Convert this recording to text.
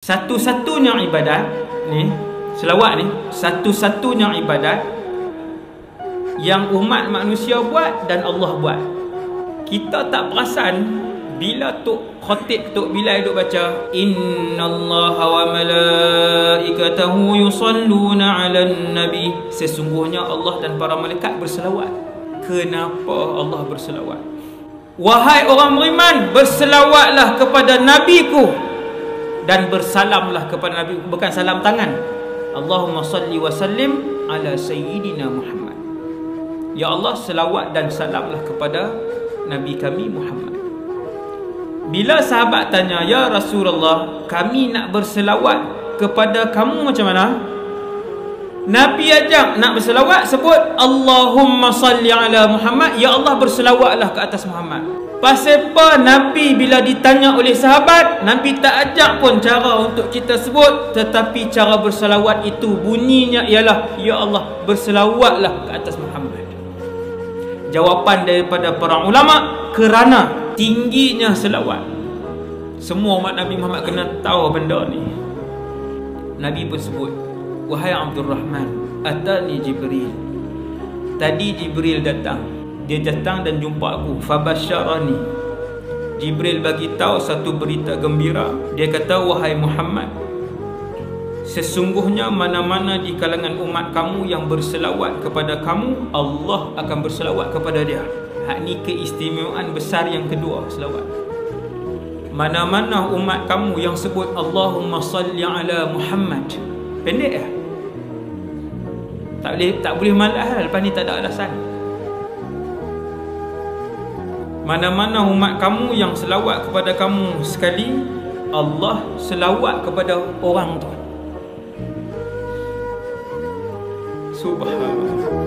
Satu-satunya ibadat ni, selawat ni, satu-satunya ibadat yang umat manusia buat dan Allah buat. Kita tak perasan bila Tok Khatib, Tok Bilal duk baca innallaha wa malaikatahu yusalluna 'alan nabi, sesungguhnya Allah dan para malaikat berselawat. Kenapa Allah berselawat? Wahai orang beriman, berselawatlah kepada nabiku dan bersalamlah kepada nabi, bukan salam tangan. Allahumma salli wa sallim ala sayyidina Muhammad. Ya Allah, selawat dan salamlah kepada nabi kami Muhammad. Bila sahabat tanya, ya Rasulullah, kami nak berselawat kepada kamu macam mana? Nabi ajak nak berselawat, sebut Allahumma salli ala Muhammad, ya Allah berselawatlah ke atas Muhammad. Pasal apa Nabi bila ditanya oleh sahabat, Nabi tak ajak pun cara untuk kita sebut, tetapi cara berselawat itu bunyinya ialah ya Allah berselawatlah ke atas Muhammad. Jawapan daripada para ulama, kerana tingginya selawat. Semua umat Nabi Muhammad kena tahu benda ni. Nabi pun sebut, wahai Abdul Rahman, atani Jibril. Tadi Jibril datang. Dia datang dan jumpa aku. Fabasyarani. Jibril bagi tahu satu berita gembira. Dia kata, wahai Muhammad, sesungguhnya mana-mana di kalangan umat kamu yang berselawat kepada kamu, Allah akan berselawat kepada dia. Hak ni keistimewaan besar yang kedua, selawat. Mana-mana umat kamu yang sebut Allahumma salli ala Muhammad, pendek ya? Tak boleh malah, lepas ni tak ada alasan. Mana-mana umat kamu yang selawat kepada kamu sekali, Allah selawat kepada orang tu. Subhanallah.